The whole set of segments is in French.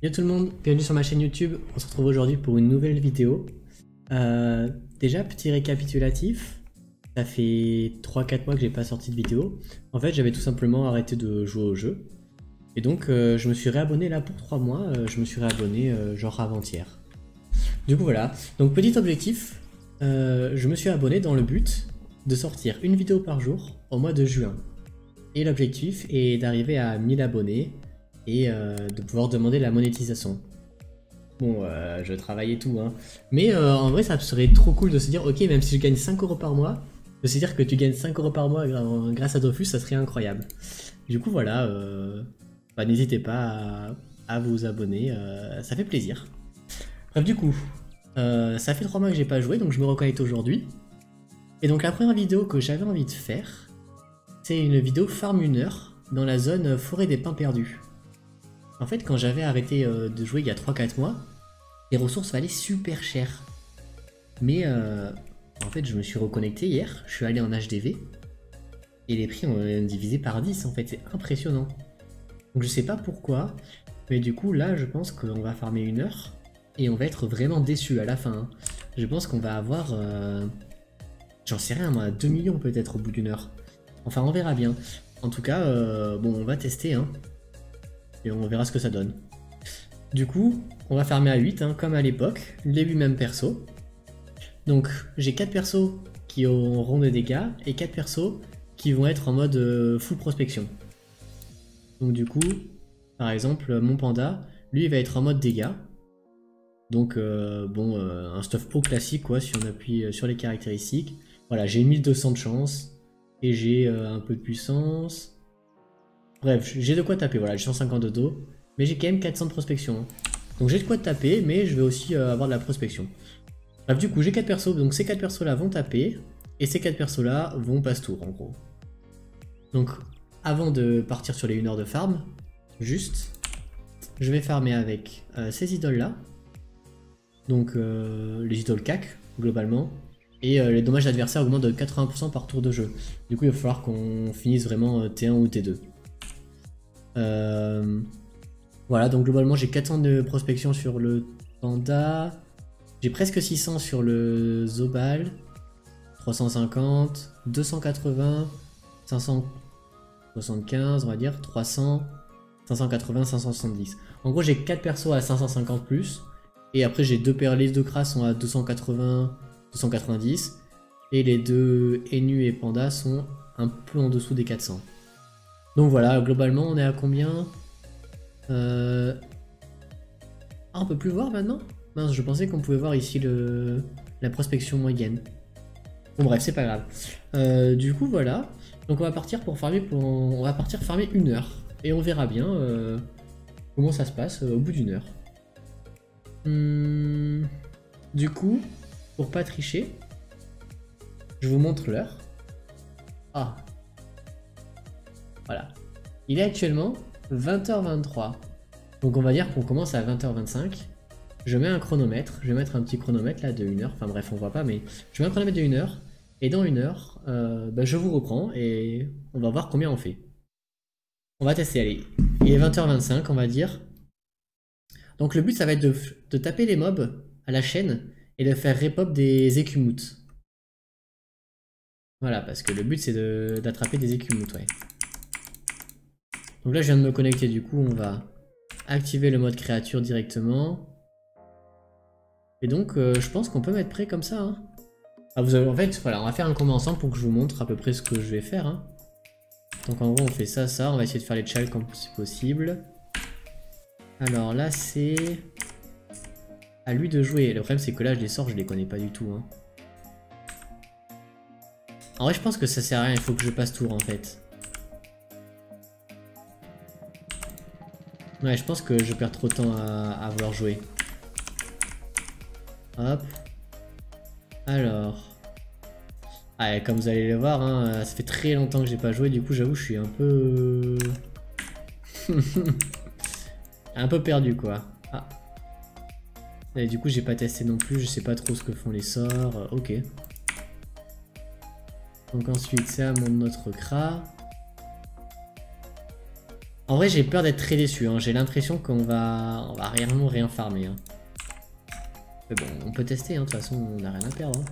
Yo tout le monde, bienvenue sur ma chaîne YouTube. On se retrouve aujourd'hui pour une nouvelle vidéo. Déjà, petit récapitulatif. Ça fait 3-4 mois que j'ai pas sorti de vidéo. En fait, j'avais tout simplement arrêté de jouer au jeu. Et donc, je me suis réabonné là pour 3 mois. Je me suis réabonné genre avant-hier. Du coup, voilà. Donc, petit objectif. Je me suis abonné dans le but de sortir une vidéo par jour au mois de juin. Et l'objectif est d'arriver à 1000 abonnés et de pouvoir demander la monétisation. Bon, je travaille et tout, hein. Mais en vrai, ça serait trop cool de se dire, ok, même si je gagne 5 € par mois, de se dire que tu gagnes 5 € par mois grâce à Dofus, ça serait incroyable. Du coup, voilà, bah, n'hésitez pas à vous abonner, ça fait plaisir. Bref, du coup, ça fait 3 mois que j'ai pas joué, donc je me reconnecte aujourd'hui. Et donc la première vidéo que j'avais envie de faire, c'est une vidéo farm 1 heure dans la zone forêt des pins perdus. En fait, quand j'avais arrêté de jouer il y a 3-4 mois, les ressources valaient super cher. Mais en fait, je me suis reconnecté hier, je suis allé en HDV, et les prix ont divisé par 10 en fait, c'est impressionnant. Donc je sais pas pourquoi, mais du coup là je pense qu'on va farmer 1 heure, et on va être vraiment déçu à la fin. Hein. Je pense qu'on va avoir, j'en sais rien moi, 2 millions peut-être au bout d'1 heure. Enfin on verra bien. En tout cas, bon on va tester, hein. Et on verra ce que ça donne. Du coup, on va farmer à 8, hein, comme à l'époque, les 8 mêmes persos. Donc j'ai 4 persos qui auront des dégâts et 4 persos qui vont être en mode full prospection. Donc du coup, par exemple, mon panda, lui il va être en mode dégâts. Donc bon, un stuff pro classique quoi, si on appuie sur les caractéristiques. Voilà, j'ai 1200 de chance et j'ai un peu de puissance. Bref, j'ai de quoi taper, voilà, j'ai 150 de dos, mais j'ai quand même 400 de prospection. Hein. Donc j'ai de quoi taper, mais je vais aussi avoir de la prospection. Bref, du coup, j'ai 4 persos, donc ces 4 persos là vont taper, et ces 4 persos là vont passe-tour en gros. Donc, avant de partir sur les 1 heure de farm, juste, je vais farmer avec ces idoles là, donc les idoles CAC, globalement, et les dommages d'adversaire augmentent de 80% par tour de jeu. Du coup, il va falloir qu'on finisse vraiment T1 ou T2. Voilà, donc globalement j'ai 400 de prospection sur le panda, j'ai presque 600 sur le Zobal, 350, 280, 575 on va dire, 300, 580, 570. En gros j'ai 4 persos à 550 plus, et après j'ai 2 perlis de crasse sont à 280, 290, et les 2 Enu et Panda sont un peu en dessous des 400. Donc voilà, globalement on est à combien on peut plus voir maintenant? Mince, je pensais qu'on pouvait voir ici la prospection moyenne. Bon bref, c'est pas grave. Du coup voilà, donc on va partir pour farmer on va partir farmer 1 heure. Et on verra bien comment ça se passe au bout d'1 heure. Du coup, pour pas tricher, je vous montre l'heure. Ah. Voilà. Il est actuellement 20h23. Donc on va dire qu'on commence à 20h25. Je mets un chronomètre. Je vais mettre un petit chronomètre là de 1 heure. Enfin bref, on voit pas, mais je mets un chronomètre de 1 heure. Et dans 1 heure, bah, je vous reprends et on va voir combien on fait. On va tester, allez. Il est 20h25, on va dire. Donc le but, ça va être de taper les mobs à la chaîne et de faire repop des écumutes. Voilà, parce que le but, c'est d'attraper des écumutes, ouais. Donc là je viens de me connecter, du coup on va activer le mode créature directement. Et donc je pense qu'on peut mettre prêt comme ça. Hein. Ah, en fait voilà, on va faire un combat ensemble pour que je vous montre à peu près ce que je vais faire. Hein. Donc en gros on fait ça, on va essayer de faire les challenges comme c'est possible. Alors là c'est à lui de jouer. Le problème c'est que là les sorts je les connais pas du tout. Hein. En vrai je pense que ça sert à rien, il faut que je passe tour en fait. Ouais, je pense que je perds trop de temps à vouloir jouer. Hop. Alors. Ah, comme vous allez le voir, hein, ça fait très longtemps que j'ai pas joué, du coup j'avoue je suis un peu... un peu perdu quoi. Ah. Et du coup j'ai pas testé non plus, je sais pas trop ce que font les sorts. Ok. Donc ensuite c'est à mon autre Kra. En vrai, j'ai peur d'être très déçu. Hein. J'ai l'impression qu'on va réellement rien farmer. Hein. Mais bon, on peut tester. Hein. De toute façon, on n'a rien à perdre. Hein.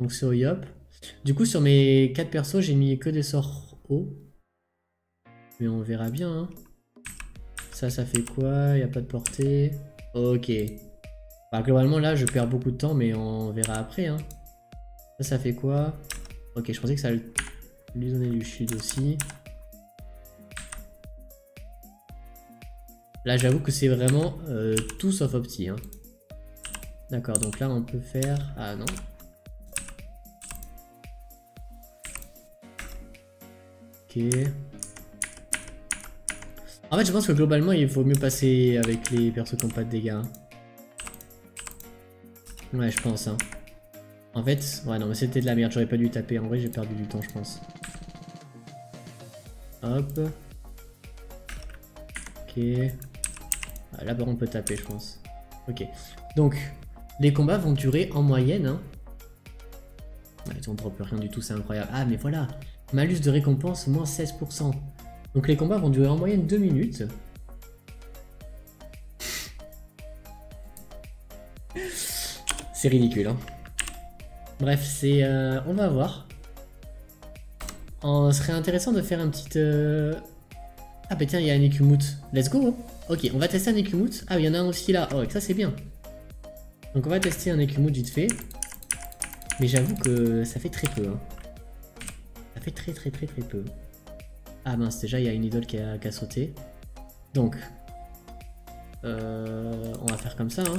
Donc sur Yop. Du coup, sur mes 4 persos, j'ai mis que des sorts hauts. Mais on verra bien. Hein. Ça fait quoi? Il n'y a pas de portée. Ok. Bah, globalement, là, je perds beaucoup de temps, mais on verra après. Hein. Ça fait quoi? Ok, je pensais que ça allait lui donner du shield aussi. Là, j'avoue que c'est vraiment tout sauf opti. Hein. D'accord, donc là, on peut faire... Ah non. Ok. En fait, je pense que globalement, il faut mieux passer avec les persos qui n'ont pas de dégâts. Hein. Ouais, je pense. Hein. En fait, ouais, non, mais c'était de la merde. J'aurais pas dû taper. En vrai, j'ai perdu du temps, je pense. Hop. Ok. Ah, là, on peut taper, je pense. Ok. Donc, les combats vont durer en moyenne. Hein. Ouais, on drop rien du tout, c'est incroyable. Ah, mais voilà. Malus de récompense, moins 16%. Donc les combats vont durer en moyenne 2 minutes. C'est ridicule, hein. Bref, c'est... on va voir. Ce serait intéressant de faire un petit... Ah bah tiens, il y a un Ekumut. Let's go. Ok, on va tester un Ekumut. Ah, il y en a un aussi là. Oh, ça c'est bien. Donc on va tester un Ekumut vite fait. Mais j'avoue que ça fait très peu. Hein. Ça fait très peu. Ah mince, déjà il y a une idole qui a sauté. Donc, on va faire comme ça. Hein.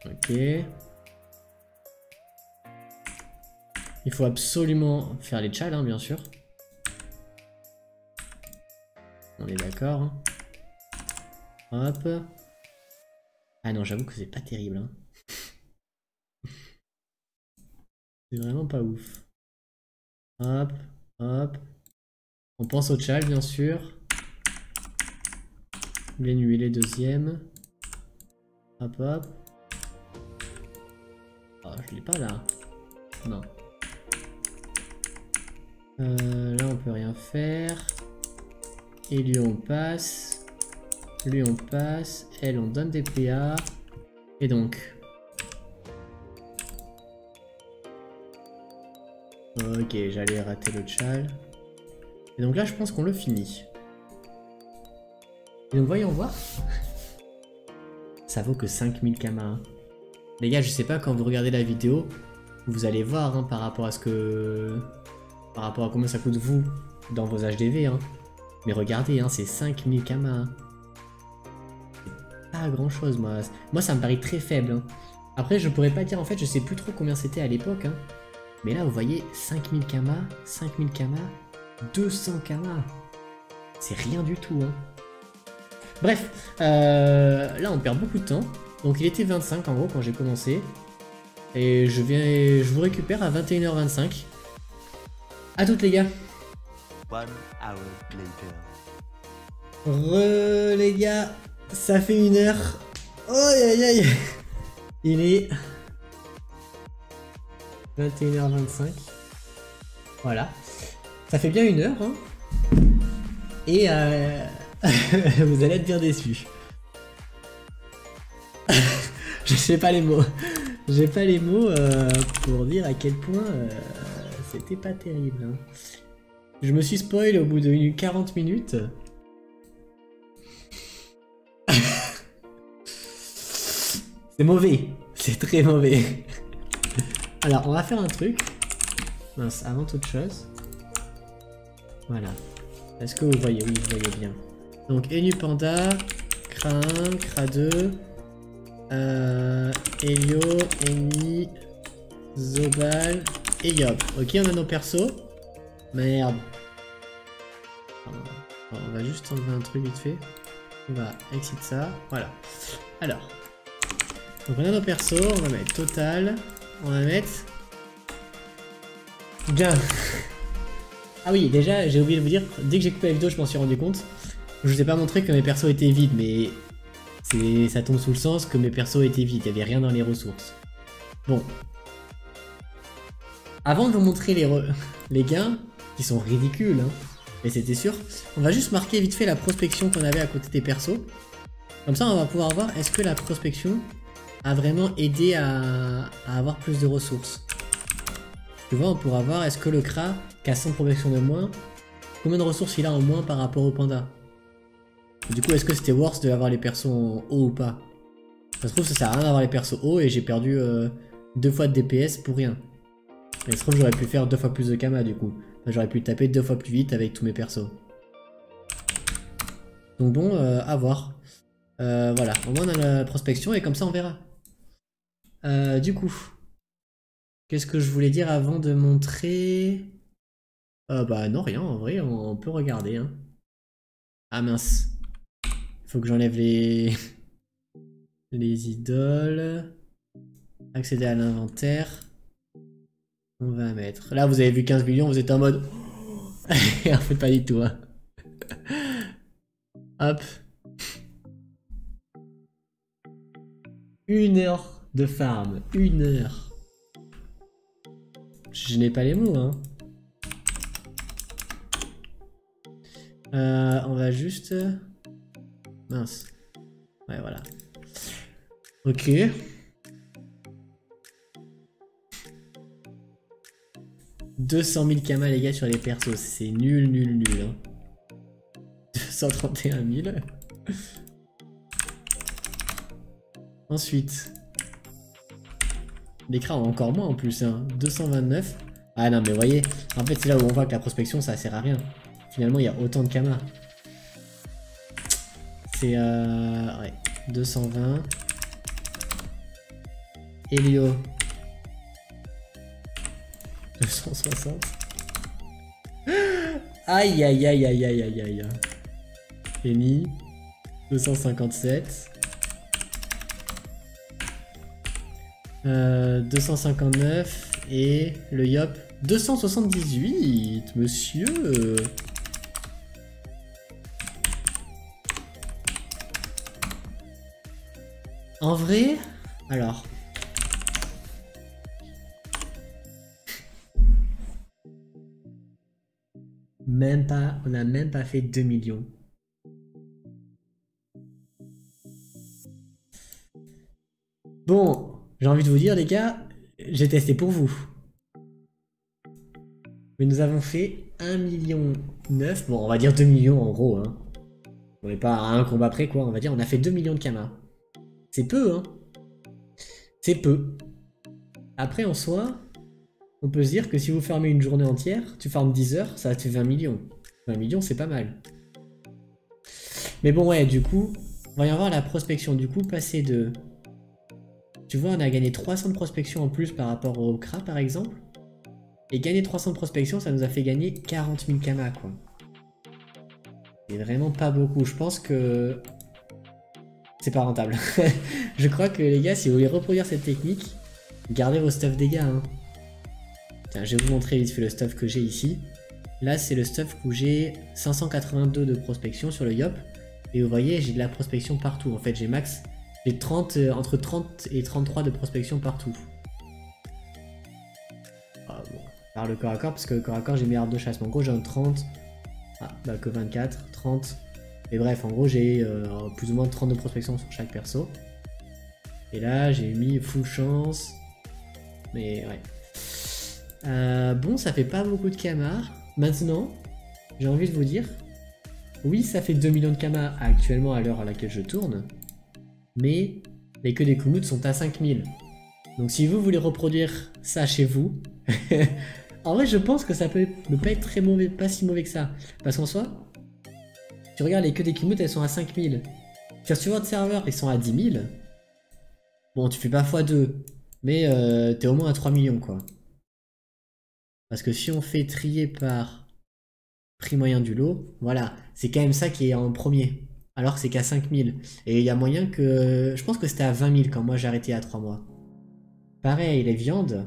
Ok. Il faut absolument faire les tchals, hein, bien sûr. On est d'accord. Hein. Hop. Ah non, j'avoue que c'est pas terrible. Hein. C'est vraiment pas ouf. Hop, hop. On pense au tchal, bien sûr. Les nuits, les deuxièmes. Hop, hop. Oh, je l'ai pas là. Non. Là, on peut rien faire. Et lui, on passe. Lui, on passe. Elle, on donne des PA. Et donc... Ok, j'allais rater le tchal. Et donc là, je pense qu'on le finit. Et donc, voyons voir. Ça vaut que 5000 kamas. Les gars, je sais pas, quand vous regardez la vidéo, vous allez voir hein, par rapport à ce que... Par rapport à combien ça coûte vous dans vos HDV. Hein. Mais regardez, hein, c'est 5000 kamas. C'est pas grand chose, moi. Moi, ça me paraît très faible. Hein. Après, je pourrais pas dire, en fait, je sais plus trop combien c'était à l'époque. Hein. Mais là, vous voyez, 5000 kamas, 200 kamas. C'est rien du tout. Hein. Bref, là, on perd beaucoup de temps. Donc, il était 25 en gros quand j'ai commencé. Et je vous récupère à 21h25. A toutes les gars. 1 hour later. Les gars, ça fait 1 heure. Oh aïe aïe. Il est 21h25. Voilà. Ça fait bien 1 heure. Hein. Et vous allez être bien déçus. Je sais pas les mots. J'ai pas les mots pour dire à quel point c'était pas terrible. Hein. Je me suis spoil au bout de 40 minutes. C'est mauvais. C'est très mauvais. Alors, on va faire un truc. Mince, avant toute chose. Voilà. Est-ce que vous voyez? Oui, vous voyez bien. Donc, Enu Panda, Kra 1, Kra 2, Elio, Eni, Zobal et Yop. Ok, on a nos persos. Merde. On va juste enlever un truc vite fait. On va exit ça. Voilà. Alors. Donc on a nos persos. On va mettre total. On va mettre... Bien. Ah oui, déjà, j'ai oublié de vous dire, dès que j'ai coupé la vidéo, je m'en suis rendu compte. Je vous ai pas montré que mes persos étaient vides, mais ça tombe sous le sens que mes persos étaient vides. Il n'y avait rien dans les ressources. Bon. Avant de vous montrer les gains, qui sont ridicules, hein, mais c'était sûr. On va juste marquer vite fait la prospection qu'on avait à côté des persos. Comme ça, on va pouvoir voir est-ce que la prospection a vraiment aidé à avoir plus de ressources. Tu vois, on pourra voir est-ce que le Kra, qui a 100 prospection de moins, combien de ressources il a en moins par rapport au panda. Et du coup, est-ce que c'était worth d'avoir les persos en haut ou pas? Ça se trouve, ça sert à rien d'avoir les persos hauts et j'ai perdu 2 fois de DPS pour rien. Mais ça se trouve, j'aurais pu faire 2 fois plus de Kama du coup. Enfin, j'aurais pu taper 2 fois plus vite avec tous mes persos. Donc bon, à voir. Voilà, au moins on a la prospection et comme ça on verra. Du coup, qu'est-ce que je voulais dire avant de montrer... bah non, rien, en vrai, on peut regarder. Hein. Ah mince. Faut que j'enlève les... les idoles. Accéder à l'inventaire. On va mettre... Là, vous avez vu 15 millions, vous êtes en mode... en fait, pas du tout. Hein. Hop. 1 heure de farm. 1 heure. Je n'ai pas les mots, hein. On va juste... Mince. Ouais, voilà. Ok. « 200 000 Kama, les gars, sur les persos. C'est nul, nul, nul. Hein. 231 000. Ensuite... Les Kras ont encore moins en plus. Hein. 229. Ah non, mais vous voyez, en fait, c'est là où on voit que la prospection, ça sert à rien. Finalement, il y a autant de Kama. C'est ouais, 220. Helio. 260. Aïe aïe aïe aïe aïe aïe aïe. Eni. 257. 259. Et le Yop. 278, monsieur. En vrai, alors. Même pas, on n'a même pas fait 2 millions. Bon, j'ai envie de vous dire, les gars, j'ai testé pour vous. Mais nous avons fait 1,9 million. Bon, on va dire 2 millions en gros. Hein. On n'est pas à un combat près, quoi. On va dire, on a fait 2 millions de Kama. C'est peu, hein. C'est peu. Après, en soi, on peut se dire que si vous fermez une journée entière, tu farmes 10 heures, ça te fait 20 millions. 20 millions, c'est pas mal. Mais bon, ouais, du coup, on va y avoir la prospection. Du coup, passer de... Tu vois, on a gagné 300 de prospection en plus par rapport au Kra, par exemple. Et gagner 300 de prospection, ça nous a fait gagner 40 000 Kama, quoi. C'est vraiment pas beaucoup. Je pense que... c'est pas rentable. Je crois que, les gars, si vous voulez reproduire cette technique, gardez vos stuff dégâts, hein. Tiens, je vais vous montrer vite fait le stuff que j'ai ici. Là, c'est le stuff où j'ai 582 de prospection sur le Yop. Et vous voyez, j'ai de la prospection partout. En fait, j'ai max... J'ai 30, entre 30 et 33 de prospection partout. Ah bon, par le corps à corps, parce que le corps à corps, j'ai mes armes de chasse. Mais en gros, j'ai un 30. Ah, bah que 24, 30. Et bref, en gros, j'ai plus ou moins 30 de prospection sur chaque perso. Et là, j'ai mis full chance. Mais ouais. Bon, ça fait pas beaucoup de Kama. Maintenant, j'ai envie de vous dire, oui, ça fait 2 millions de Kama actuellement à l'heure à laquelle je tourne. Mais les queues des Kumut sont à 5000. Donc si vous voulez reproduire ça chez vous, en vrai je pense que ça peut ne pas être très mauvais, pas si mauvais que ça. Parce qu'en soi, tu regardes les queues des Kumut, elles sont à 5000. Sur votre serveur, ils sont à 10 000. Bon, tu fais pas x2, mais t'es au moins à 3 millions quoi. Parce que si on fait trier par prix moyen du lot, voilà, c'est quand même ça qui est en premier. Alors que c'est qu'à 5000. Et il y a moyen que... Je pense que c'était à 20 000 quand moi j'ai arrêté à 3 mois. Pareil, les viandes,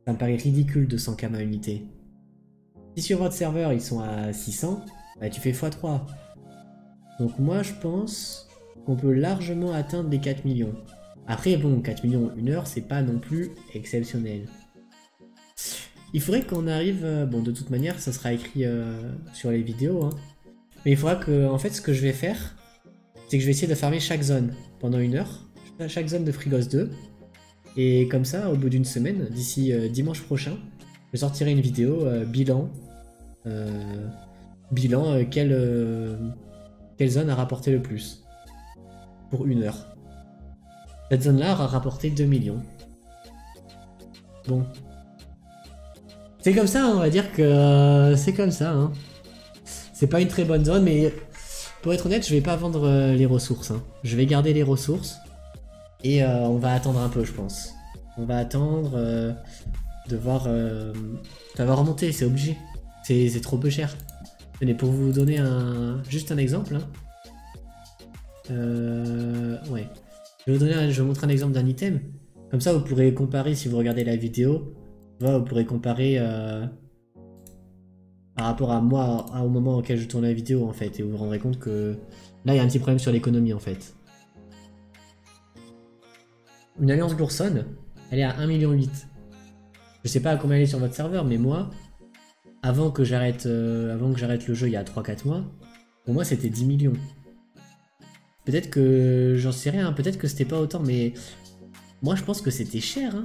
ça me paraît ridicule de 100 Kama unité. Si sur votre serveur ils sont à 600, bah tu fais x3. Donc moi je pense qu'on peut largement atteindre les 4 millions. Après bon, 4 millions 1 heure, c'est pas non plus exceptionnel. Il faudrait qu'on arrive... bon, de toute manière, ça sera écrit sur les vidéos. Hein. Mais il faudra que... En fait, ce que je vais faire, c'est que je vais essayer de farmer chaque zone pendant 1 heure. Chaque zone de Frigos 2. Et comme ça, au bout d'une semaine, d'ici dimanche prochain, je sortirai une vidéo bilan. Quelle zone a rapporté le plus. Pour 1 heure. Cette zone-là aura rapporté 2 millions. Bon. C'est comme ça, on va dire que c'est comme ça. Hein. C'est pas une très bonne zone, mais pour être honnête, je vais pas vendre les ressources. Hein. Je vais garder les ressources. Et on va attendre un peu, je pense. On va attendre de voir... ça va remonter, c'est obligé. C'est trop peu cher. Tenez, pour vous donner juste un exemple. Hein. Ouais. Je vais vous montrer un exemple d'un item. Comme ça, vous pourrez comparer si vous regardez la vidéo. Vous pourrez comparer par rapport à moi, au moment auquel je tourne la vidéo, en fait. Et vous vous rendrez compte que là, il y a un petit problème sur l'économie, en fait. Une alliance Goursonne, elle est à 1,8 million. Je sais pas à combien elle est sur votre serveur, mais moi, avant que j'arrête le jeu il y a 3-4 mois, pour moi, c'était 10 millions. Peut-être que... J'en sais rien, peut-être que c'était pas autant, mais... Moi, je pense que c'était cher, hein.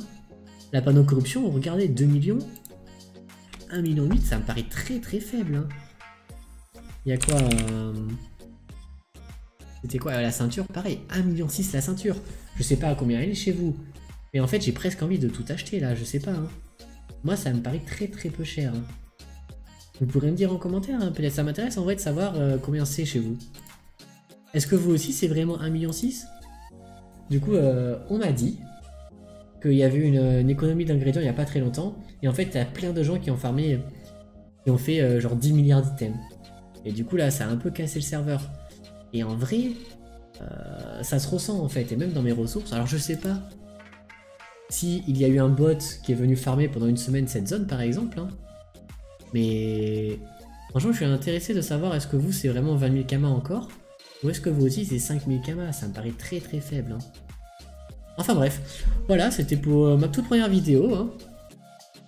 La panneau corruption, regardez, 2 millions. 1,8 million, ça me paraît très très faible. Hein. Il y a quoi C'était quoi la ceinture? Pareil, 1,6 million la ceinture. Je sais pas à combien elle est chez vous. Mais en fait, j'ai presque envie de tout acheter là, je sais pas. Hein. Moi, ça me paraît très très peu cher. Hein. Vous pourrez me dire en commentaire, hein. Peut-être ça m'intéresse en vrai de savoir combien c'est chez vous. Est-ce que vous aussi, c'est vraiment 1,6 million? Du coup, on m'a dit qu'il y avait une économie d'ingrédients il n'y a pas très longtemps. Et en fait, il y a plein de gens qui ont farmé, qui ont fait genre 10 milliards d'items. Et du coup, là, ça a un peu cassé le serveur. Et en vrai, ça se ressent en fait. Et même dans mes ressources, alors je sais pas si il y a eu un bot qui est venu farmer pendant 1 semaine cette zone, par exemple. Hein. Mais franchement, je suis intéressé de savoir est-ce que vous, c'est vraiment 20 000 kamas encore? Ou est-ce que vous aussi, c'est 5 000 kamas? Ça me paraît très très faible. Hein. Enfin bref, voilà, c'était pour ma toute première vidéo. Hein.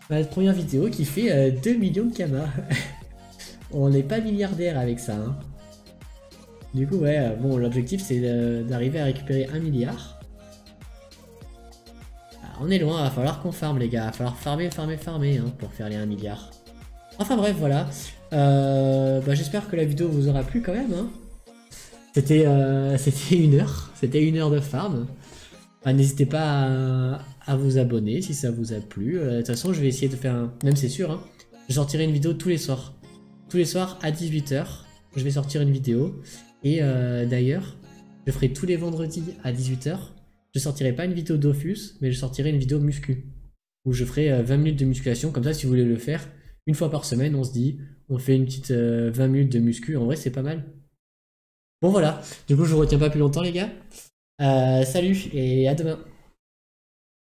Ma première vidéo qui fait 2 millions de kamas. On n'est pas milliardaire avec ça. Hein. Du coup, ouais, bon, l'objectif c'est d'arriver à récupérer 1 milliard. Alors, on est loin, va falloir qu'on farme les gars. Va falloir farmer hein, pour faire les 1 milliard. Enfin bref, voilà. J'espère que la vidéo vous aura plu quand même. Hein. C'était 1 heure. C'était 1 heure de farm. N'hésitez pas à vous abonner si ça vous a plu. De toute façon, je vais essayer de faire même c'est sûr, hein, je sortirai une vidéo tous les soirs. Tous les soirs à 18 h, je vais sortir une vidéo. Et d'ailleurs, je ferai tous les vendredis à 18 h. Je sortirai pas une vidéo Dofus, mais je sortirai une vidéo muscu. Où je ferai 20 minutes de musculation. Comme ça, si vous voulez le faire, une fois par semaine, on se dit, on fait une petite 20 minutes de muscu. En vrai, c'est pas mal. Bon voilà, du coup, je vous retiens pas plus longtemps les gars. Salut et à demain.